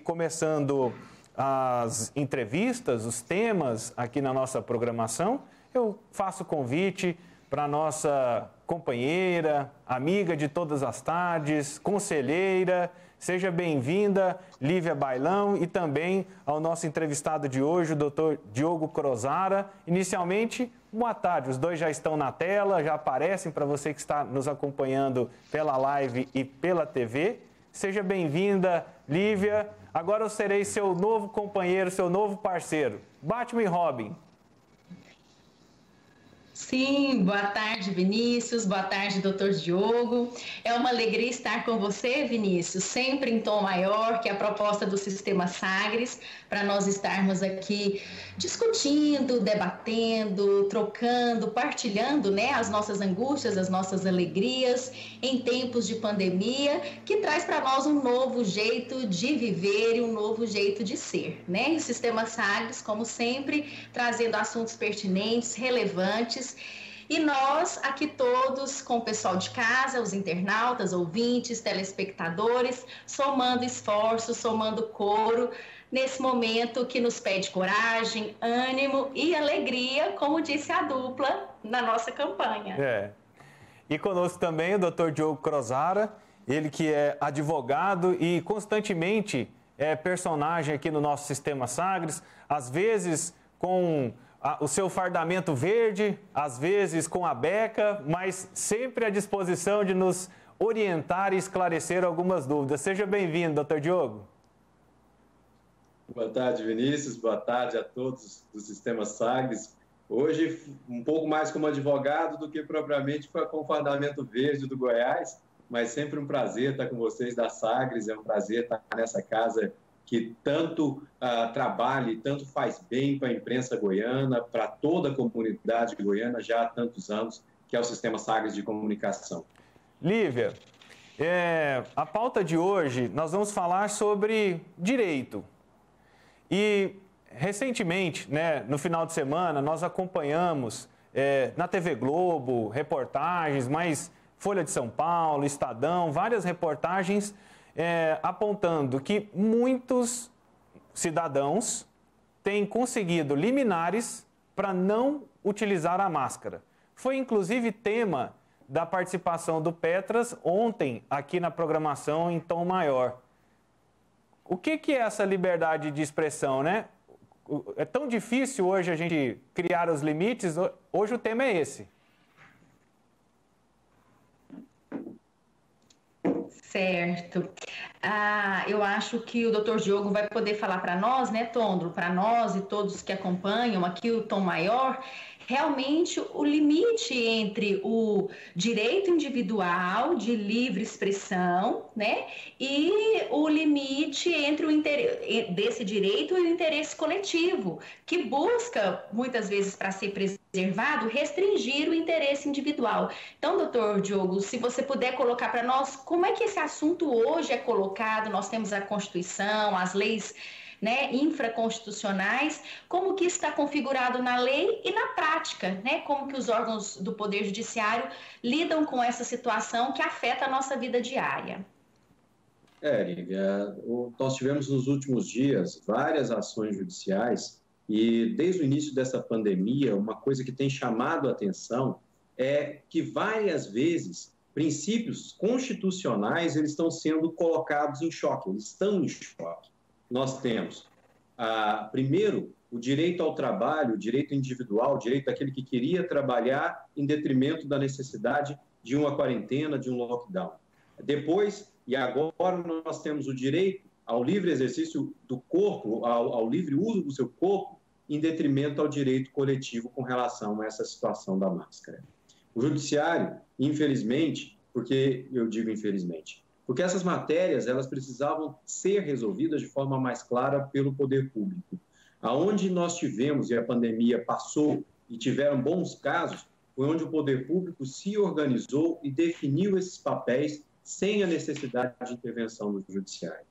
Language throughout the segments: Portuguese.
começando as entrevistas, os temas aqui na nossa programação, eu faço convite para a nossa companheira, amiga de todas as tardes, conselheira, seja bem-vinda, Lívia Bailão, e também ao nosso entrevistado de hoje, o Dr. Diogo Crozara. Inicialmente, boa tarde, os dois já estão na tela, já aparecem para você que está nos acompanhando pela live e pela TV. Seja bem-vinda, Lívia. Agora eu serei seu novo companheiro, seu novo parceiro. Batman e Robin. Sim, boa tarde, Vinícius, boa tarde, doutor Diogo. É uma alegria estar com você, Vinícius, sempre em tom maior, que é a proposta do Sistema Sagres, para nós estarmos aqui discutindo, debatendo, trocando, partilhando, né, as nossas angústias, as nossas alegrias em tempos de pandemia, que traz para nós um novo jeito de viver e um novo jeito de ser, né? E o Sistema Sagres, como sempre, trazendo assuntos pertinentes, relevantes. E nós, aqui todos, com o pessoal de casa, os internautas, ouvintes, telespectadores, somando esforços, somando coro, nesse momento que nos pede coragem, ânimo e alegria, como disse a dupla na nossa campanha. E conosco também o Dr. Diogo Crozara, ele que é advogado e constantemente é personagem aqui no nosso Sistema Sagres, às vezes com o seu fardamento verde, às vezes com a beca, mas sempre à disposição de nos orientar e esclarecer algumas dúvidas. Seja bem-vindo, Dr. Diogo. Boa tarde, Vinícius. Boa tarde a todos do Sistema Sagres. Hoje, um pouco mais como advogado do que propriamente com o fardamento verde do Goiás, mas sempre um prazer estar com vocês da Sagres, é um prazer estar nessa casa que tanto trabalha e tanto faz bem para a imprensa goiana, para toda a comunidade goiana já há tantos anos, que é o Sistema Sagres de Comunicação. Lívia, a pauta de hoje nós vamos falar sobre direito. E recentemente, né, no final de semana, nós acompanhamos na TV Globo reportagens, mas Folha de São Paulo, Estadão, várias reportagens apontando que muitos cidadãos têm conseguido liminares para não utilizar a máscara. Foi inclusive tema da participação do Petras ontem aqui na programação em tom maior. O que é essa liberdade de expressão, né? É tão difícil hoje a gente criar os limites, hoje o tema é esse. Certo. Eu acho que o doutor Diogo vai poder falar para nós, né, Tondro, para nós e todos que acompanham aqui o Tom Maior, realmente o limite entre o direito individual de livre expressão, né, e o limite entre desse direito e o interesse coletivo, que busca, muitas vezes, para ser preservado, restringir o interesse individual. Então, doutor Diogo, se você puder colocar para nós como é que esse assunto hoje é colocado, nós temos a Constituição, as leis, né, infraconstitucionais, como que está configurado na lei e na prática, né, como que os órgãos do Poder Judiciário lidam com essa situação que afeta a nossa vida diária. Lívia, nós tivemos nos últimos dias várias ações judiciais e desde o início dessa pandemia, uma coisa que tem chamado a atenção é que várias vezes princípios constitucionais eles estão sendo colocados em choque, eles estão em choque. Nós temos, primeiro, o direito ao trabalho, o direito individual, o direito daquele que queria trabalhar em detrimento da necessidade de uma quarentena, de um lockdown. Depois, e agora, nós temos o direito ao livre exercício do corpo, ao livre uso do seu corpo, em detrimento ao direito coletivo com relação a essa situação da máscara. O judiciário, infelizmente, porque eu digo infelizmente, porque essas matérias elas precisavam ser resolvidas de forma mais clara pelo poder público. Aonde nós tivemos, e a pandemia passou, e tiveram bons casos, foi onde o poder público se organizou e definiu esses papéis sem a necessidade de intervenção do judiciário.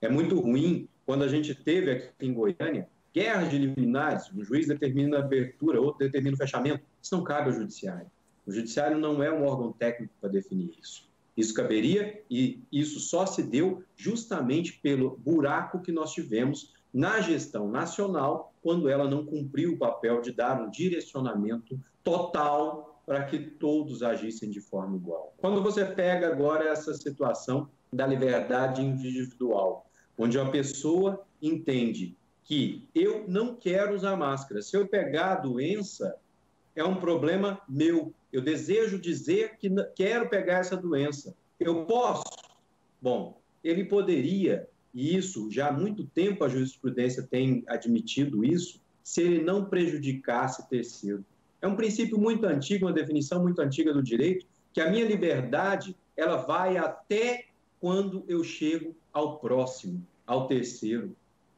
É muito ruim quando a gente teve aqui em Goiânia guerra de liminares, um juiz determina a abertura, outro determina o fechamento, isso não cabe ao judiciário. O judiciário não é um órgão técnico para definir isso. Isso caberia e isso só se deu justamente pelo buraco que nós tivemos na gestão nacional, quando ela não cumpriu o papel de dar um direcionamento total para que todos agissem de forma igual. Quando você pega agora essa situação da liberdade individual, onde uma pessoa entende que eu não quero usar máscara, se eu pegar a doença, é um problema meu, eu desejo dizer que quero pegar essa doença, eu posso? Bom, ele poderia, e isso já há muito tempo a jurisprudência tem admitido isso, se ele não prejudicasse terceiro. É um princípio muito antigo, uma definição muito antiga do direito, que a minha liberdade ela vai até quando eu chego ao próximo, ao terceiro.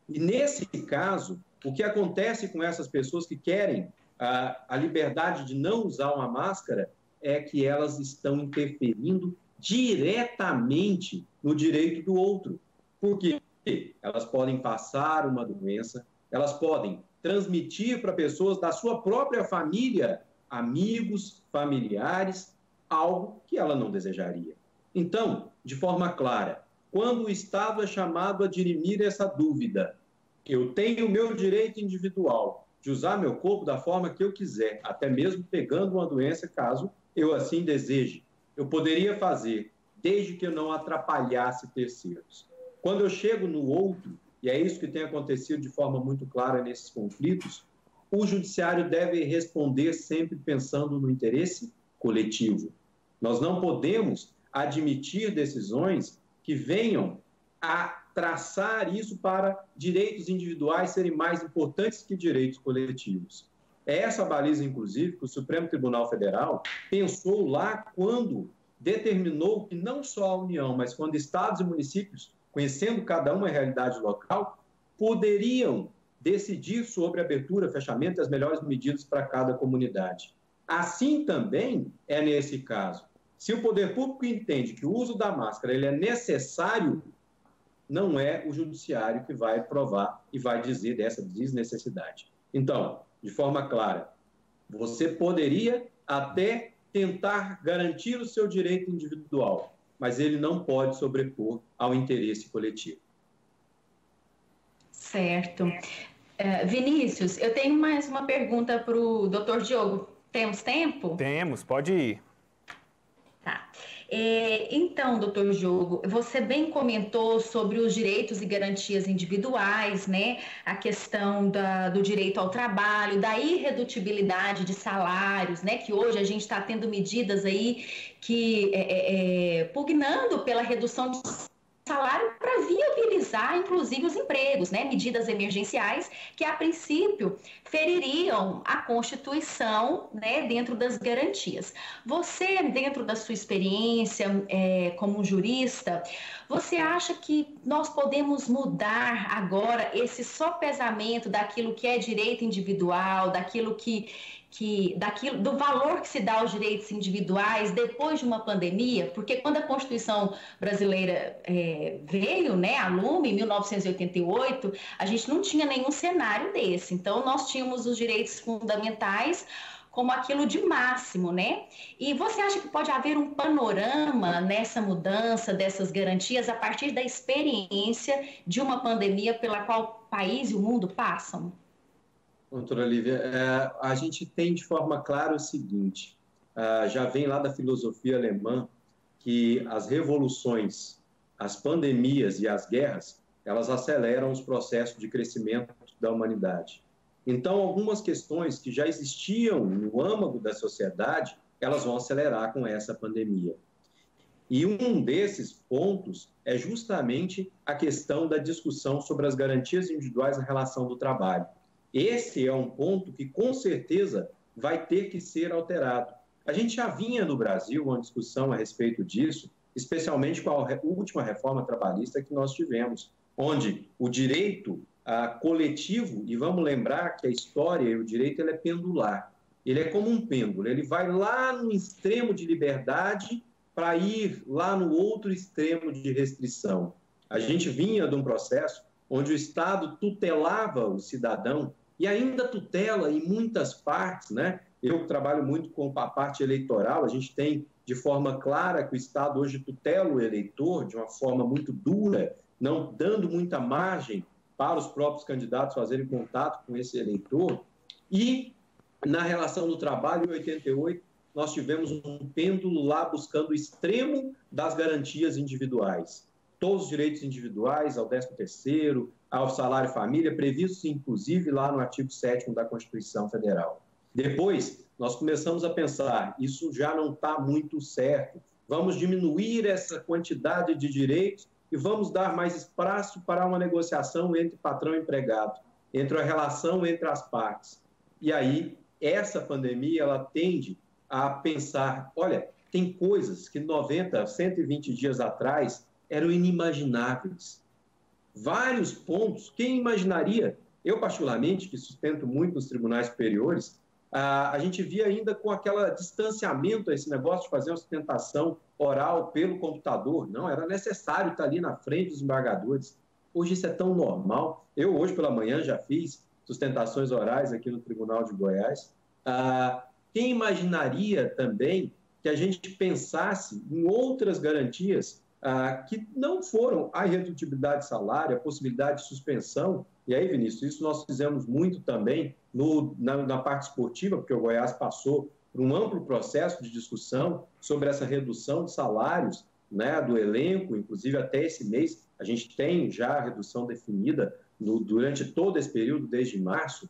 E nesse caso, o que acontece com essas pessoas que querem a liberdade de não usar uma máscara é que elas estão interferindo diretamente no direito do outro. Porque elas podem passar uma doença, elas podem transmitir para pessoas da sua própria família, amigos, familiares, algo que ela não desejaria. Então, de forma clara, quando o Estado é chamado a dirimir essa dúvida, eu tenho o meu direito individual de usar meu corpo da forma que eu quiser, até mesmo pegando uma doença, caso eu assim deseje. Eu poderia fazer, desde que eu não atrapalhasse terceiros. Quando eu chego no outro, e é isso que tem acontecido de forma muito clara nesses conflitos, o judiciário deve responder sempre pensando no interesse coletivo. Nós não podemos admitir decisões que venham a traçar isso para direitos individuais serem mais importantes que direitos coletivos. É essa baliza, inclusive, que o Supremo Tribunal Federal pensou lá quando determinou que não só a União, mas quando estados e municípios, conhecendo cada uma a realidade local, poderiam decidir sobre abertura, fechamento e as melhores medidas para cada comunidade. Assim também é nesse caso. Se o poder público entende que o uso da máscara ele é necessário, não é o judiciário que vai provar e vai dizer dessa desnecessidade. Então, de forma clara, você poderia até tentar garantir o seu direito individual, mas ele não pode sobrepor ao interesse coletivo. Certo. Vinícius, eu tenho mais uma pergunta para o doutor Diogo. Temos tempo? Temos, pode ir. Tá. Então, doutor Diogo, você bem comentou sobre os direitos e garantias individuais, né? A questão do direito ao trabalho, da irredutibilidade de salários, né? Que hoje a gente está tendo medidas aí que pugnando pela redução de salário para viabilizar, inclusive, os empregos, né? Medidas emergenciais que, a princípio, feririam a Constituição, né? Dentro das garantias. Você, dentro da sua experiência como jurista, você acha que nós podemos mudar agora esse sopesamento daquilo que é direito individual, do valor que se dá aos direitos individuais depois de uma pandemia? Porque quando a Constituição brasileira veio, né, a lume, em 1988, a gente não tinha nenhum cenário desse. Então, nós tínhamos os direitos fundamentais como aquilo de máximo, né? E você acha que pode haver um panorama nessa mudança dessas garantias a partir da experiência de uma pandemia pela qual o país e o mundo passam? Doutora Lívia, a gente tem de forma clara o seguinte, já vem lá da filosofia alemã que as revoluções, as pandemias e as guerras, elas aceleram os processos de crescimento da humanidade. Então, algumas questões que já existiam no âmago da sociedade, elas vão acelerar com essa pandemia. E um desses pontos é justamente a questão da discussão sobre as garantias individuais na relação do trabalho. Esse é um ponto que, com certeza, vai ter que ser alterado. A gente já vinha no Brasil uma discussão a respeito disso, especialmente com a última reforma trabalhista que nós tivemos, onde o direito coletivo, e vamos lembrar que a história e o direito ele é pendular, ele é como um pêndulo, ele vai lá no extremo de liberdade para ir lá no outro extremo de restrição. A gente vinha de um processo onde o Estado tutelava o cidadão e ainda tutela em muitas partes, né? Eu trabalho muito com a parte eleitoral, a gente tem de forma clara que o Estado hoje tutela o eleitor de uma forma muito dura, não dando muita margem para os próprios candidatos fazerem contato com esse eleitor. E na relação do trabalho, em 88, nós tivemos um pêndulo lá buscando o extremo das garantias individuais. Todos os direitos individuais, ao 13º, ao salário família, previstos inclusive lá no artigo 7º da Constituição Federal. Depois, nós começamos a pensar, isso já não está muito certo, vamos diminuir essa quantidade de direitos e vamos dar mais espaço para uma negociação entre patrão e empregado, entre a relação entre as partes. E aí, essa pandemia, ela tende a pensar, olha, tem coisas que 90, 120 dias atrás eram inimagináveis. Vários pontos, quem imaginaria? Eu, particularmente, que sustento muito nos tribunais superiores, a gente via ainda com aquele distanciamento, esse negócio de fazer uma sustentação oral pelo computador. Não, era necessário estar ali na frente dos embargadores. Hoje isso é tão normal. Eu, hoje pela manhã, já fiz sustentações orais aqui no Tribunal de Goiás. Quem imaginaria também que a gente pensasse em outras garantias que não foram a irredutibilidade de salário, a possibilidade de suspensão. E aí, Vinícius, isso nós fizemos muito também na parte esportiva, porque o Goiás passou por um amplo processo de discussão sobre essa redução de salários, né, do elenco, inclusive até esse mês a gente tem já a redução definida durante todo esse período, desde março.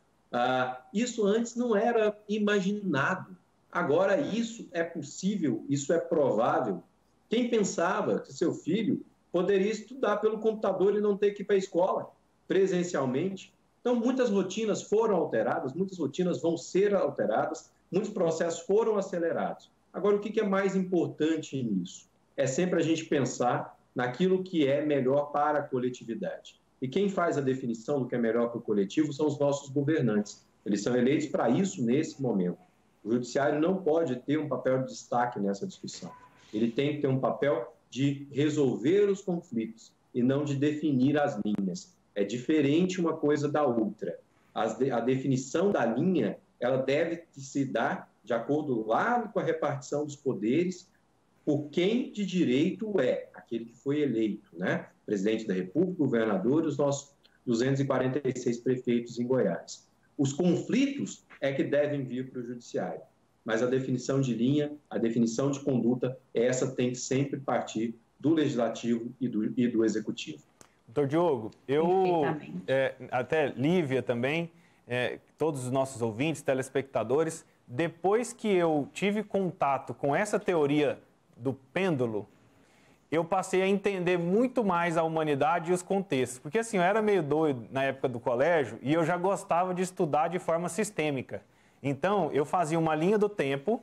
Isso antes não era imaginado. Agora isso é possível, isso é provável. Quem pensava que seu filho poderia estudar pelo computador e não ter que ir para a escola presencialmente? Então, muitas rotinas foram alteradas, muitas rotinas vão ser alteradas, muitos processos foram acelerados. Agora, o que é mais importante nisso? É sempre a gente pensar naquilo que é melhor para a coletividade. E quem faz a definição do que é melhor para o coletivo são os nossos governantes. Eles são eleitos para isso nesse momento. O judiciário não pode ter um papel de destaque nessa discussão. Ele tem que ter um papel de resolver os conflitos e não de definir as linhas. É diferente uma coisa da outra. A definição da linha, ela deve se dar de acordo lá com a repartição dos poderes, por quem de direito é aquele que foi eleito, né? Presidente da República, governador e os nossos 246 prefeitos em Goiás. Os conflitos é que devem vir para o judiciário. Mas a definição de linha, a definição de conduta, essa tem que sempre partir do Legislativo e do Executivo. Doutor Diogo, até Lívia também, todos os nossos ouvintes, telespectadores, depois que eu tive contato com essa teoria do pêndulo, eu passei a entender muito mais a humanidade e os contextos. Porque assim, eu era meio doido na época do colégio e eu já gostava de estudar de forma sistêmica. Então, eu fazia uma linha do tempo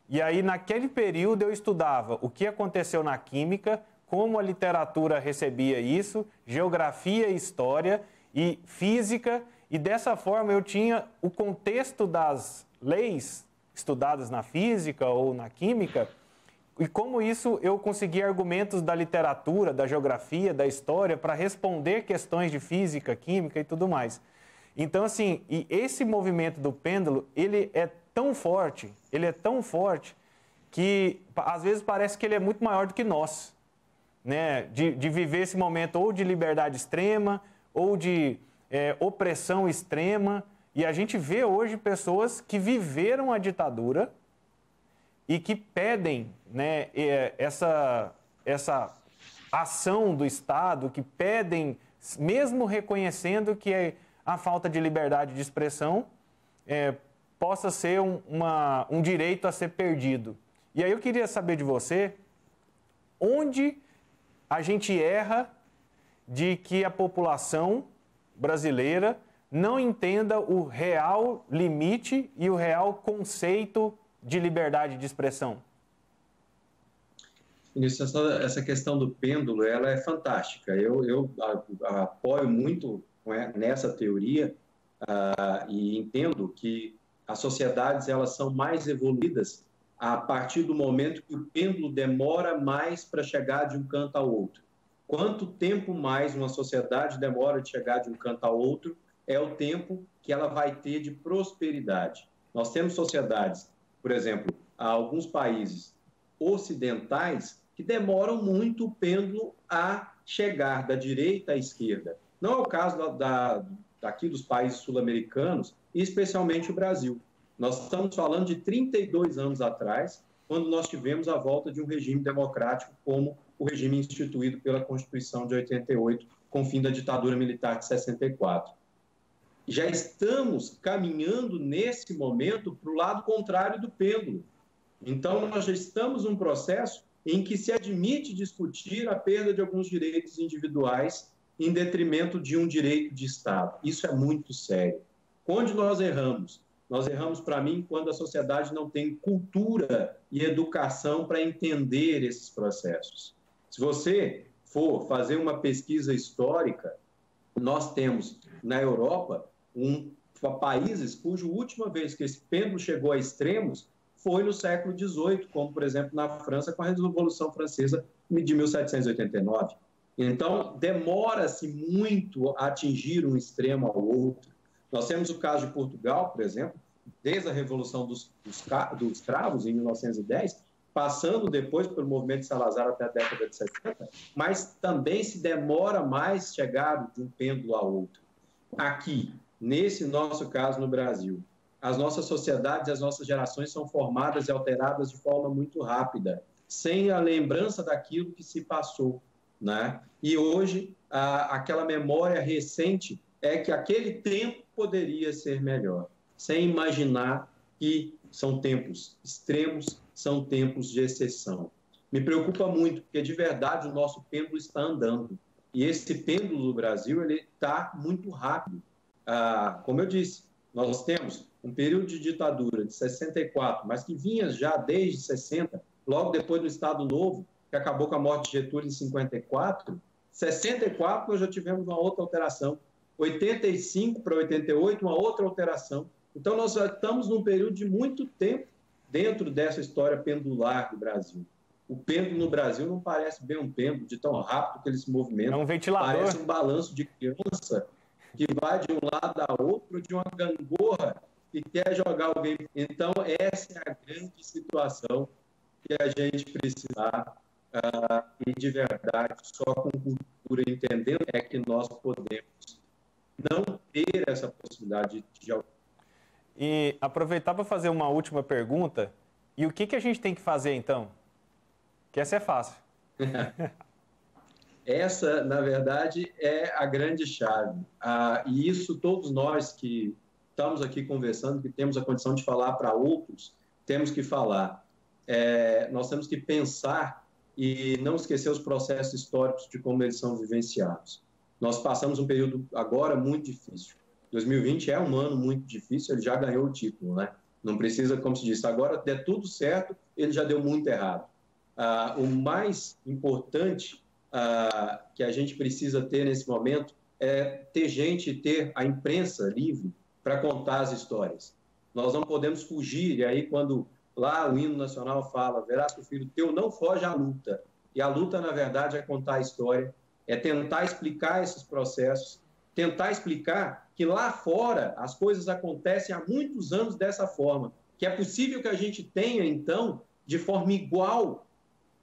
e aí, naquele período, eu estudava o que aconteceu na química, como a literatura recebia isso, geografia, história e física. E dessa forma, eu tinha o contexto das leis estudadas na física ou na química e como isso eu conseguia argumentos da literatura, da geografia, da história para responder questões de física, química e tudo mais. Então, assim, e esse movimento do pêndulo, ele é tão forte que às vezes parece que ele é muito maior do que nós, né? De viver esse momento ou de liberdade extrema ou de opressão extrema. E a gente vê hoje pessoas que viveram a ditadura e que pedem, né, essa ação do Estado, que pedem, mesmo reconhecendo que a falta de liberdade de expressão possa ser um direito a ser perdido. E aí eu queria saber de você, onde a gente erra de que a população brasileira não entenda o real limite e o real conceito de liberdade de expressão? Vinícius, essa questão do pêndulo, ela é fantástica. Eu apoio muito nessa teoria e entendo que as sociedades elas são mais evoluídas a partir do momento que o pêndulo demora mais para chegar de um canto ao outro. Quanto tempo mais uma sociedade demora de chegar de um canto ao outro, é o tempo que ela vai ter de prosperidade. Nós temos sociedades, por exemplo, alguns países ocidentais que demoram muito o pêndulo a chegar da direita à esquerda. Não é o caso daqui dos países sul-americanos, e especialmente o Brasil. Nós estamos falando de 32 anos atrás, quando nós tivemos a volta de um regime democrático como o regime instituído pela Constituição de 88, com o fim da ditadura militar de 64. Já estamos caminhando, nesse momento, para o lado contrário do pêndulo. Então, nós já estamos num processo em que se admite discutir a perda de alguns direitos individuais em detrimento de um direito de Estado. Isso é muito sério. Onde nós erramos? Nós erramos, para mim, quando a sociedade não tem cultura e educação para entender esses processos. Se você for fazer uma pesquisa histórica, nós temos, na Europa, países cuja última vez que esse pêndulo chegou a extremos foi no século XVIII, como, por exemplo, na França, com a Revolução Francesa de 1789. Então, demora-se muito a atingir um extremo ao outro. Nós temos o caso de Portugal, por exemplo, desde a Revolução dos Cravos, em 1910, passando depois pelo movimento de Salazar até a década de 70, mas também se demora mais chegar de um pêndulo a outro. Aqui, nesse nosso caso no Brasil, as nossas sociedades e as nossas gerações são formadas e alteradas de forma muito rápida, sem a lembrança daquilo que se passou, né? E hoje, aquela memória recente é que aquele tempo poderia ser melhor, sem imaginar que são tempos extremos, são tempos de exceção. Me preocupa muito, porque de verdade o nosso pêndulo está andando. E esse pêndulo do Brasil está muito rápido. Como eu disse, nós temos um período de ditadura de 64, mas que vinha já desde 60, logo depois do Estado Novo, que acabou com a morte de Getúlio em 54. 64 nós já tivemos uma outra alteração. 85 para 88, uma outra alteração. Então, nós já estamos num período de muito tempo dentro dessa história pendular do Brasil. O pêndulo no Brasil não parece bem um pêndulo, de tão rápido que ele se movimenta. É um ventilador. Parece um balanço de criança que vai de um lado a outro, de uma gangorra que quer jogar alguém. Então, essa é a grande situação que a gente precisa, e de verdade, só com cultura entendendo é que nós podemos não ter essa possibilidade de... E aproveitar para fazer uma última pergunta. E o que a gente tem que fazer, então? Que essa é fácil. Essa, na verdade, é a grande chave. E isso todos nós que estamos aqui conversando, que temos a condição de falar para outros, temos que falar. Nós temos que pensar e não esquecer os processos históricos de como eles são vivenciados. Nós passamos um período agora muito difícil. 2020 é um ano muito difícil, ele já ganhou o título, né? Não precisa, como se disse, agora der tudo certo, ele já deu muito errado. O mais importante que a gente precisa ter nesse momento é ter gente, ter a imprensa livre para contar as histórias. Nós não podemos fugir, e aí quando lá o hino nacional fala, verás que o filho teu não foge à luta. E a luta, na verdade, é contar a história, é tentar explicar esses processos, tentar explicar que lá fora as coisas acontecem há muitos anos dessa forma, que é possível que a gente tenha, então, de forma igual,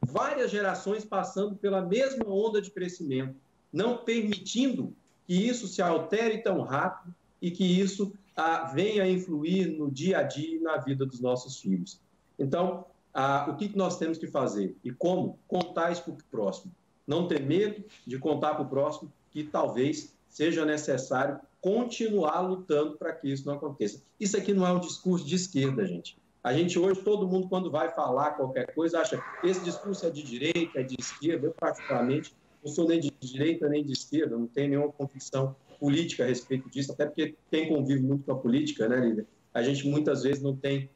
várias gerações passando pela mesma onda de crescimento, não permitindo que isso se altere tão rápido e que isso venha a influir no dia a dia e na vida dos nossos filhos. Então, o que nós temos que fazer e como? Contar isso para o próximo. Não ter medo de contar para o próximo que talvez seja necessário continuar lutando para que isso não aconteça. Isso aqui não é um discurso de esquerda, gente. A gente hoje, todo mundo, quando vai falar qualquer coisa, acha que esse discurso é de direita, é de esquerda. Eu, particularmente, não sou nem de direita nem de esquerda, não tenho nenhuma convicção política a respeito disso, até porque quem convive muito com a política, né, Lívia? A gente muitas vezes não tem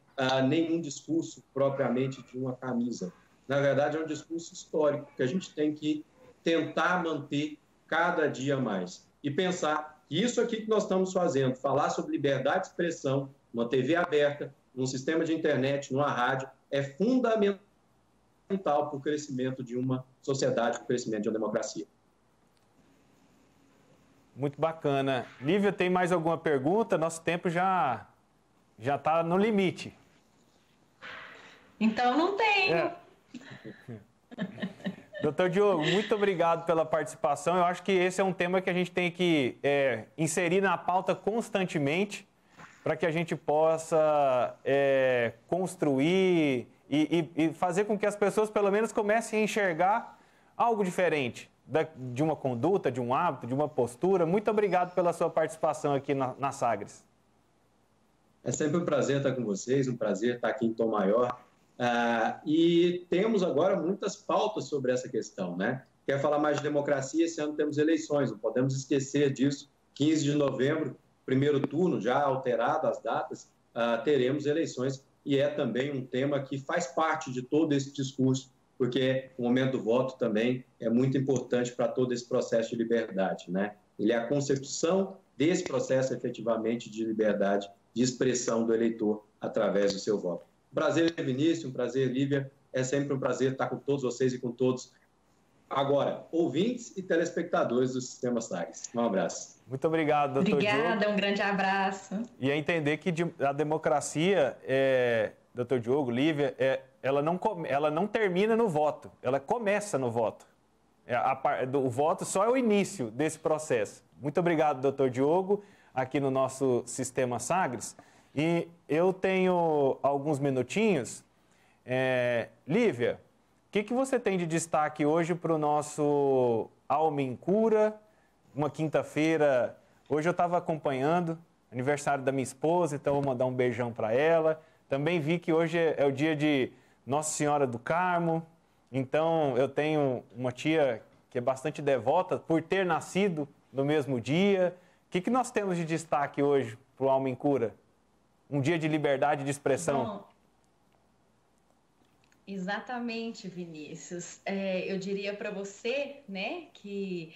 nenhum discurso propriamente de uma camisa. Na verdade, é um discurso histórico que a gente tem que tentar manter cada dia mais. E pensar que isso aqui que nós estamos fazendo, falar sobre liberdade de expressão, uma TV aberta, num sistema de internet, numa rádio, é fundamental para o crescimento de uma sociedade, para o crescimento de uma democracia. Muito bacana. Lívia, tem mais alguma pergunta? Nosso tempo já está no limite. Então não tenho. Doutor Diogo, muito obrigado pela participação. Eu acho que esse é um tema que a gente tem que inserir na pauta constantemente para que a gente possa construir e fazer com que as pessoas, pelo menos, comecem a enxergar algo diferente de uma conduta, de um hábito, de uma postura. Muito obrigado pela sua participação aqui na Sagres. É sempre um prazer estar com vocês, um prazer estar aqui em Tom Maior. E temos agora muitas pautas sobre essa questão, né? Quer falar mais de democracia? Esse ano temos eleições, não podemos esquecer disso. 15 de novembro, primeiro turno, já alterado as datas, teremos eleições e é também um tema que faz parte de todo esse discurso, porque o momento do voto também é muito importante para todo esse processo de liberdade, né? Ele é a concepção desse processo efetivamente de liberdade, de expressão do eleitor através do seu voto. Um prazer, Vinícius, um prazer, Lívia. É sempre um prazer estar com todos vocês e com todos, agora, ouvintes e telespectadores do Sistema Sagres. Um abraço. Muito obrigado, doutor Diogo. Obrigada, um grande abraço. E é entender que a democracia, doutor Diogo, Lívia, ela não termina no voto, ela começa no voto. O voto só é o início desse processo. Muito obrigado, doutor Diogo, aqui no nosso Sistema Sagres. E eu tenho alguns minutinhos. Lívia, o que você tem de destaque hoje para o nosso Alma em Cura? Uma quinta-feira, hoje eu estava acompanhando, aniversário da minha esposa, então vou mandar um beijão para ela. Também vi que hoje é o dia de Nossa Senhora do Carmo, então eu tenho uma tia que é bastante devota por ter nascido no mesmo dia. O que nós temos de destaque hoje para o Alma em Cura? Um dia de liberdade de expressão. Bom, exatamente, Vinícius. Eu diria para você, né, que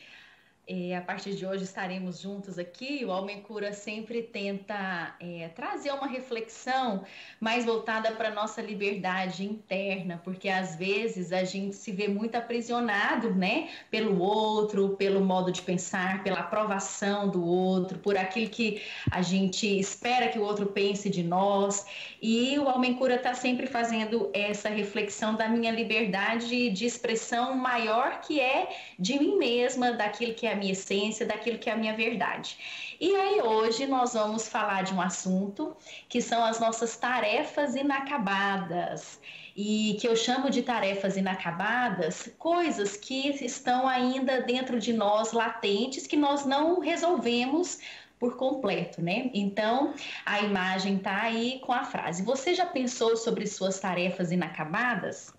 a partir de hoje estaremos juntos aqui. O Alma em Cura sempre tenta trazer uma reflexão mais voltada para a nossa liberdade interna, porque às vezes a gente se vê muito aprisionado, né, pelo outro, pelo modo de pensar, pela aprovação do outro, por aquilo que a gente espera que o outro pense de nós. E o Alma em Cura está sempre fazendo essa reflexão da minha liberdade de expressão maior, que é de mim mesma, daquilo que é a minha essência, daquilo que é a minha verdade. E aí hoje nós vamos falar de um assunto que são as nossas tarefas inacabadas. E que eu chamo de tarefas inacabadas, coisas que estão ainda dentro de nós, latentes, que nós não resolvemos por completo, né? Então, a imagem tá aí com a frase: você já pensou sobre suas tarefas inacabadas?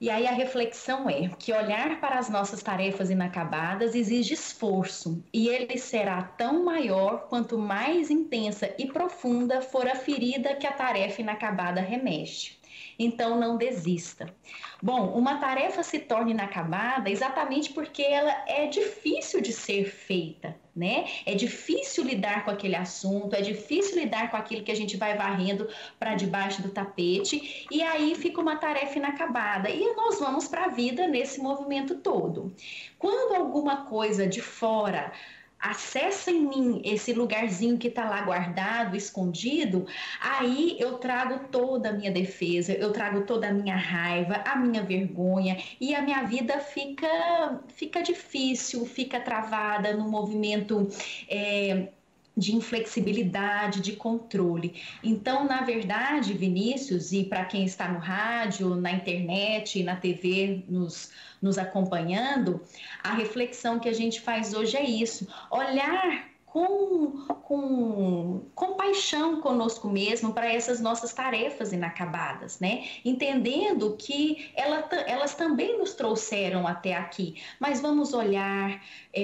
E aí a reflexão é que olhar para as nossas tarefas inacabadas exige esforço, e ele será tão maior quanto mais intensa e profunda for a ferida que a tarefa inacabada remexe. Então, não desista. Bom, uma tarefa se torna inacabada exatamente porque ela é difícil de ser feita, né? É difícil lidar com aquele assunto, é difícil lidar com aquilo que a gente vai varrendo para debaixo do tapete, e aí fica uma tarefa inacabada. E nós vamos para a vida nesse movimento todo. Quando alguma coisa de fora acessa em mim esse lugarzinho que está lá guardado, escondido, aí eu trago toda a minha defesa, eu trago toda a minha raiva, a minha vergonha, e a minha vida fica difícil, fica travada no movimento de inflexibilidade, de controle. Então, na verdade, Vinícius, e para quem está no rádio, na internet, na TV, nos acompanhando, a reflexão que a gente faz hoje é isso: olhar com compaixão conosco mesmo para essas nossas tarefas inacabadas, né? Entendendo que elas também nos trouxeram até aqui, mas vamos olhar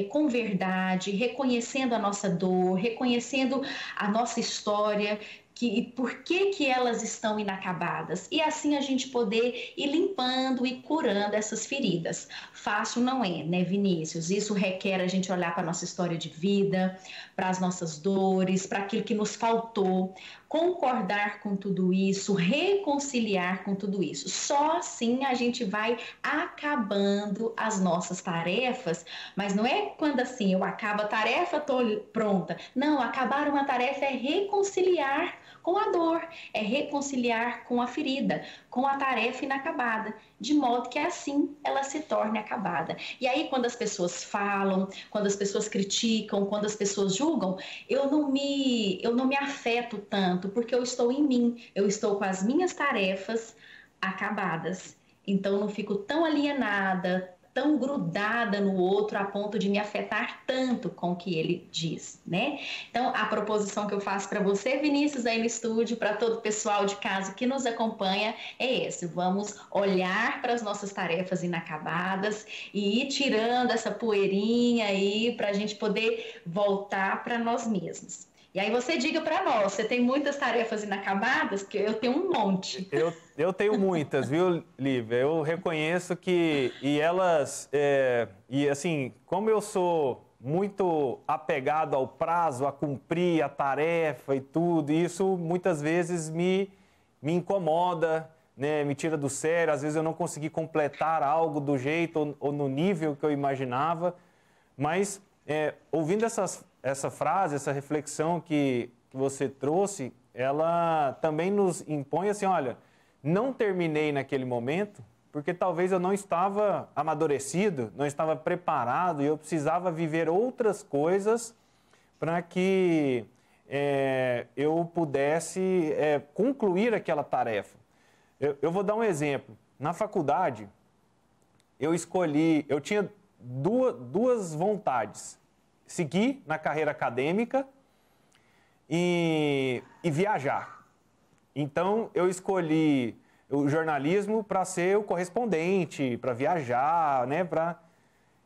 com verdade, reconhecendo a nossa dor, reconhecendo a nossa história, e por que elas estão inacabadas, e assim a gente poder ir limpando e curando essas feridas. Fácil não é, né, Vinícius? Isso requer a gente olhar para a nossa história de vida, para as nossas dores, para aquilo que nos faltou, concordar com tudo isso, reconciliar com tudo isso. Só assim a gente vai acabando as nossas tarefas, mas não é quando assim eu acabo a tarefa, estou pronta. Não, acabar uma tarefa é reconciliar com a dor, é reconciliar com a ferida, com a tarefa inacabada, de modo que assim ela se torne acabada. E aí, quando as pessoas falam, quando as pessoas criticam, quando as pessoas julgam, eu não me afeto tanto, porque eu estou em mim, eu estou com as minhas tarefas acabadas. Então, não fico tão alienada, tão grudada no outro a ponto de me afetar tanto com o que ele diz, né? Então, a proposição que eu faço para você, Vinícius, aí no estúdio, para todo o pessoal de casa que nos acompanha, é esse: vamos olhar para as nossas tarefas inacabadas e ir tirando essa poeirinha aí para a gente poder voltar para nós mesmos. E aí você diga para nós, você tem muitas tarefas inacabadas? Porque eu tenho um monte. Eu tenho muitas, viu, Lívia? Eu reconheço que... E elas... e assim, como eu sou muito apegado ao prazo, a cumprir a tarefa e tudo, isso muitas vezes me incomoda, né? Me tira do sério. Às vezes eu não consegui completar algo do jeito ou no nível que eu imaginava. Mas, ouvindo essa frase, essa reflexão que você trouxe, ela também nos impõe assim, olha, não terminei naquele momento, porque talvez eu não estava amadurecido, não estava preparado e eu precisava viver outras coisas para que eu pudesse concluir aquela tarefa. Eu vou dar um exemplo. Na faculdade, eu tinha duas vontades: seguir na carreira acadêmica e viajar. Então, eu escolhi o jornalismo para ser o correspondente, para viajar, né?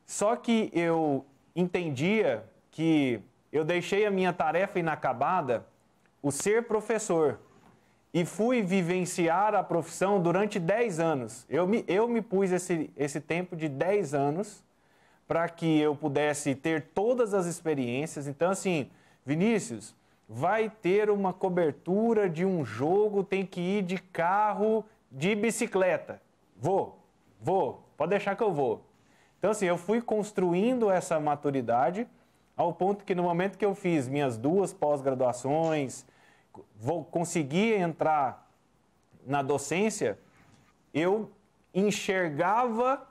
Só que eu entendia que eu deixei a minha tarefa inacabada, o ser professor, e fui vivenciar a profissão durante 10 anos. Eu me pus esse tempo de 10 anos para que eu pudesse ter todas as experiências. Então, assim, Vinícius, vai ter uma cobertura de um jogo, tem que ir de carro, de bicicleta. Vou, pode deixar que eu vou. Então, assim, eu fui construindo essa maturidade ao ponto que no momento que eu fiz minhas 2 pós-graduações, consegui entrar na docência, eu enxergava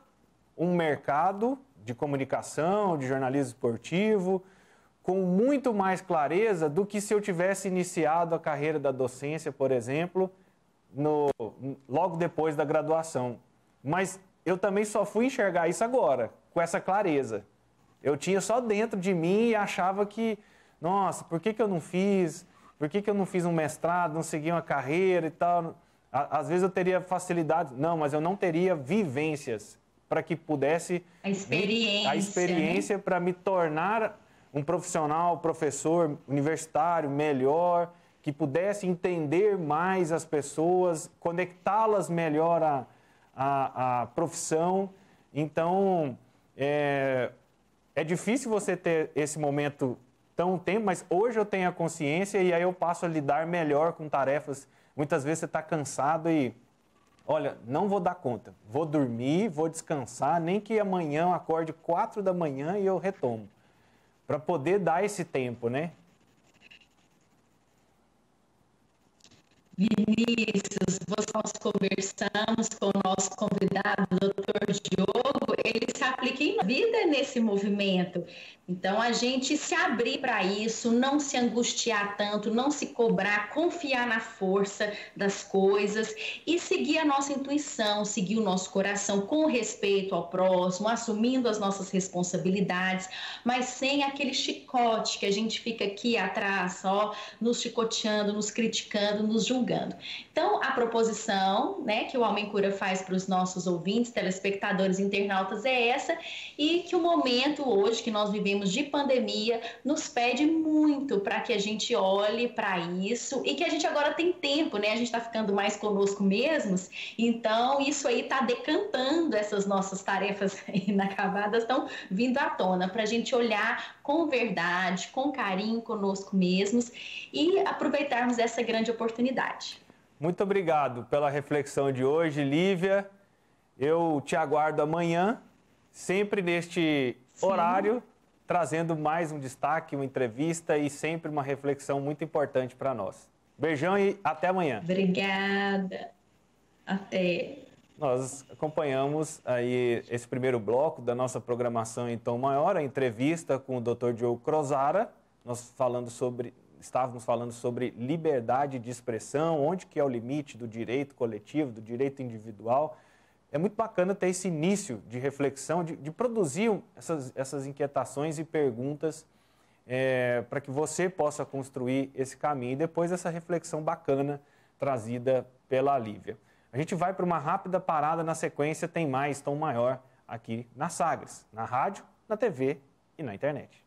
um mercado de comunicação, de jornalismo esportivo, com muito mais clareza do que se eu tivesse iniciado a carreira da docência, por exemplo, logo depois da graduação. Mas eu também só fui enxergar isso agora, com essa clareza. Eu tinha só dentro de mim e achava que, nossa, por que eu não fiz? Por que eu não fiz um mestrado, não segui uma carreira e tal? Às vezes eu teria facilidade, não, mas eu não teria vivências para que pudesse... A experiência, né? Para me tornar um profissional, professor universitário melhor, que pudesse entender mais as pessoas, conectá-las melhor à profissão. Então, é difícil você ter esse momento tão tempo, mas hoje eu tenho a consciência e aí eu passo a lidar melhor com tarefas. Muitas vezes você está cansado e, olha, não vou dar conta, vou dormir, vou descansar, nem que amanhã eu acorde 4 da manhã e eu retomo, para poder dar esse tempo, né? Vinícius, nós conversamos com o nosso convidado, o Dr. Diogo, ele se aplica em vida nesse movimento. Então, a gente se abrir para isso, não se angustiar tanto, não se cobrar, confiar na força das coisas e seguir a nossa intuição, seguir o nosso coração com respeito ao próximo, assumindo as nossas responsabilidades, mas sem aquele chicote que a gente fica aqui atrás, só nos chicoteando, nos criticando, nos julgando. Então, a proposição, né, que o Homem Cura faz para os nossos ouvintes, telespectadores, internautas é essa, e que o momento hoje que nós vivemos de pandemia nos pede muito para que a gente olhe para isso e que a gente agora tem tempo, né? A gente está ficando mais conosco mesmos, então isso aí está decantando, essas nossas tarefas inacabadas estão vindo à tona para a gente olhar com verdade, com carinho conosco mesmos e aproveitarmos essa grande oportunidade. Muito obrigado pela reflexão de hoje, Lívia. Eu te aguardo amanhã, sempre neste horário, trazendo mais um destaque, uma entrevista e sempre uma reflexão muito importante para nós. Beijão e até amanhã. Obrigada. Até. Nós acompanhamos aí esse primeiro bloco da nossa programação em tom maior, a entrevista com o Dr. Diogo Crosara. Nós estávamos falando sobre liberdade de expressão, onde que é o limite do direito coletivo, do direito individual. É muito bacana ter esse início de reflexão, de produzir essas inquietações e perguntas para que você possa construir esse caminho e depois essa reflexão bacana trazida pela Lívia. A gente vai para uma rápida parada, na sequência tem mais Tom Maior aqui na Sagres, na rádio, na TV e na internet.